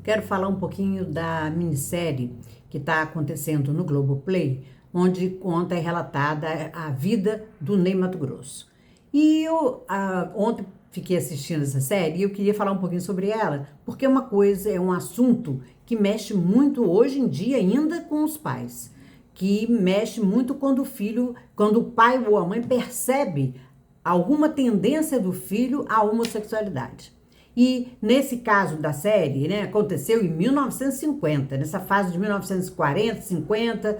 quero falar um pouquinho da minissérie que está acontecendo no Globoplay, onde conta e relatada a vida do Ney Matogrosso. E eu ontem fiquei assistindo essa série e eu queria falar um pouquinho sobre ela, porque é um assunto que mexe muito hoje em dia ainda com os pais, que mexe muito quando o pai ou a mãe percebe alguma tendência do filho à homossexualidade. E nesse caso da série, né, aconteceu em 1950, nessa fase de 1940, 50,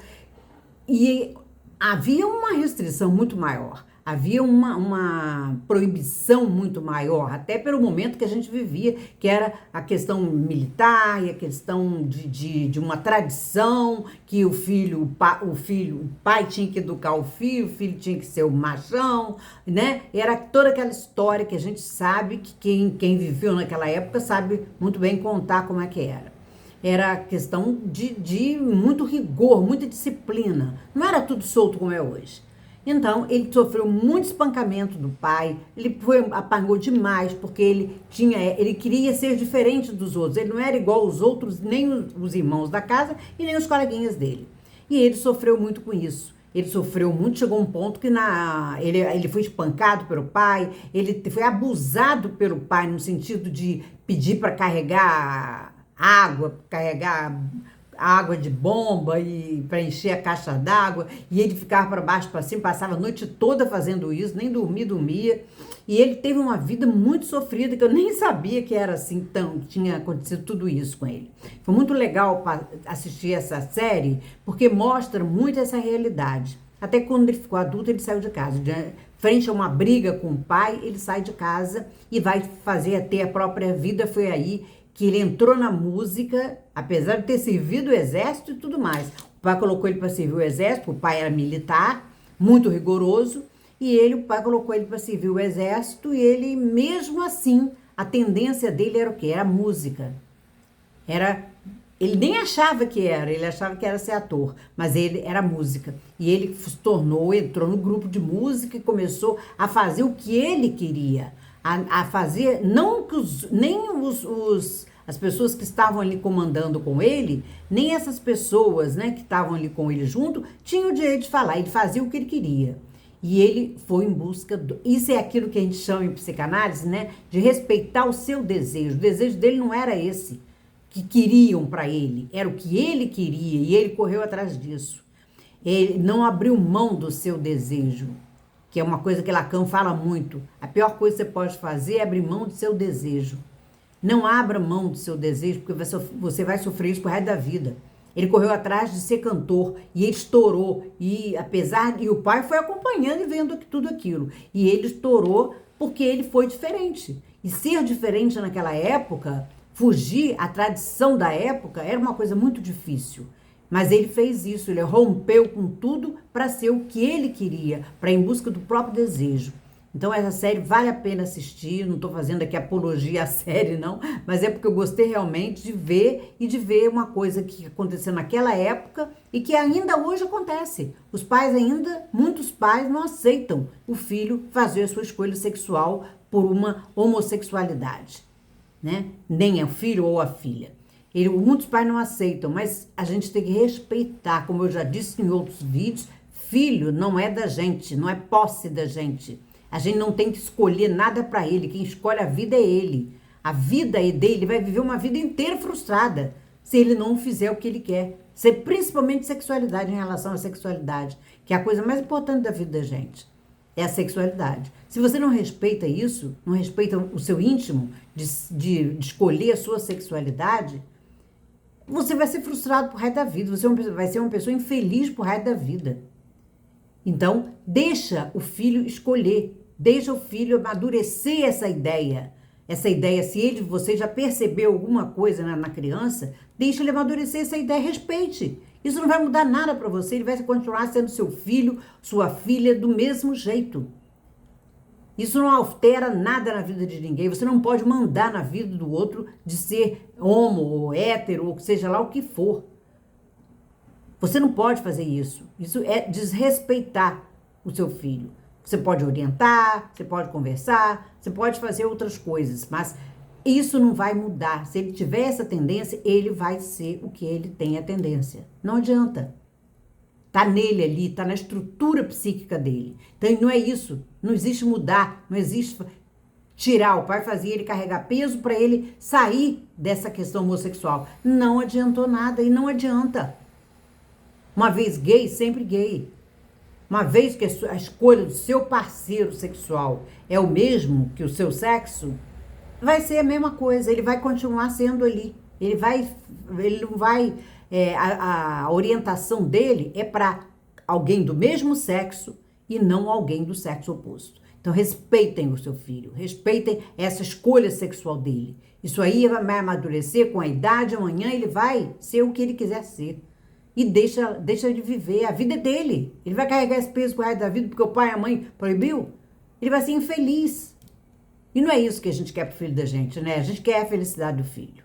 e havia uma restrição muito maior, havia uma proibição muito maior, até pelo momento que a gente vivia, que era a questão militar e a questão de uma tradição, que o pai tinha que educar o filho tinha que ser o machão, né? Era toda aquela história que a gente sabe, que quem viveu naquela época sabe muito bem contar como é que era. Era questão de muito rigor, muita disciplina. Não era tudo solto como é hoje. Então, ele sofreu muito espancamento do pai, apanhou demais, porque ele queria ser diferente dos outros. Ele não era igual aos outros, nem os irmãos da casa e nem os coleguinhas dele. E ele sofreu muito com isso. Ele sofreu muito, chegou a um ponto que ele foi espancado pelo pai, ele foi abusado pelo pai no sentido de pedir para carregar água de bomba e para encher a caixa d'água, e ele ficava para baixo, para cima, passava a noite toda fazendo isso, nem dormia, e ele teve uma vida muito sofrida, que eu nem sabia que era assim, que tinha acontecido tudo isso com ele. Foi muito legal assistir essa série, porque mostra muito essa realidade. Até quando ele ficou adulto, ele saiu de casa. Frente a uma briga com o pai, ele sai de casa e vai ter a própria vida. Foi aí que ele entrou na música, apesar de ter servido o exército e tudo mais. O pai colocou ele para servir o exército, o pai era militar, muito rigoroso, e o pai colocou ele para servir o exército, e ele, mesmo assim, a tendência dele era o quê? Era música. Ele nem achava que era, ele achava que era ser ator, mas ele era música. E ele entrou no grupo de música e começou a fazer o que ele queria. A fazer, não que as pessoas que estavam ali comandando com ele, nem essas pessoas, né, que estavam ali com ele junto, tinham o direito de falar, ele fazia o que ele queria. E ele foi em busca isso é aquilo que a gente chama em psicanálise, né, de respeitar o seu desejo. O desejo dele não era esse que queriam para ele, era o que ele queria, e ele correu atrás disso. Ele não abriu mão do seu desejo, que é uma coisa que Lacan fala muito. A pior coisa que você pode fazer é abrir mão do seu desejo. Não abra mão do seu desejo, porque você vai sofrer isso pro resto da vida. Ele correu atrás de ser cantor, e ele estourou, e o pai foi acompanhando e vendo tudo aquilo. E ele estourou porque ele foi diferente. E ser diferente naquela época, fugir à tradição da época, era uma coisa muito difícil. Mas ele fez isso, ele rompeu com tudo para ser o que ele queria, para ir em busca do próprio desejo. Então essa série vale a pena assistir, não estou fazendo aqui apologia à série não, mas é porque eu gostei realmente de ver uma coisa que aconteceu naquela época e que ainda hoje acontece. Muitos pais não aceitam o filho fazer a sua escolha sexual por uma homossexualidade, né? Nem é o filho ou a filha. Muitos pais não aceitam, mas a gente tem que respeitar, como eu já disse em outros vídeos, filho não é da gente, não é posse da gente. A gente não tem que escolher nada para ele, quem escolhe a vida é ele. A vida é dele, vai viver uma vida inteira frustrada se ele não fizer o que ele quer. Principalmente sexualidade, em relação à sexualidade, que é a coisa mais importante da vida da gente, é a sexualidade. Se você não respeita isso, não respeita o seu íntimo, de escolher a sua sexualidade, você vai ser frustrado pro resto da vida, você vai ser uma pessoa infeliz pro resto da vida. Então, deixa o filho escolher, deixa o filho amadurecer essa ideia. Se você já percebeu alguma coisa na criança, deixa ele amadurecer essa ideia, respeite. Isso não vai mudar nada para você, ele vai continuar sendo seu filho, sua filha, do mesmo jeito. Isso não altera nada na vida de ninguém. Você não pode mandar na vida do outro de ser homo ou hétero, ou seja lá o que for. Você não pode fazer isso. Isso é desrespeitar o seu filho. Você pode orientar, você pode conversar, você pode fazer outras coisas, mas Isso não vai mudar. Se ele tiver essa tendência, ele vai ser o que ele tem a tendência. Não adianta. Tá nele ali, tá na estrutura psíquica dele. Então não é isso. Não existe mudar, não existe tirar. O pai fazia ele carregar peso para ele sair dessa questão homossexual. Não adiantou nada e não adianta. Uma vez gay, sempre gay. Uma vez que a escolha do seu parceiro sexual é o mesmo que o seu sexo, vai ser a mesma coisa, ele vai continuar sendo ali. Ele não vai, a orientação dele é para alguém do mesmo sexo e não alguém do sexo oposto. Então respeitem o seu filho, respeitem essa escolha sexual dele. Isso aí vai amadurecer com a idade, amanhã ele vai ser o que ele quiser ser. E deixa ele viver, a vida é dele. Ele vai carregar esse peso pro resto da vida porque o pai e a mãe proibiu? Ele vai ser infeliz. E não é isso que a gente quer pro filho da gente, né? A gente quer a felicidade do filho.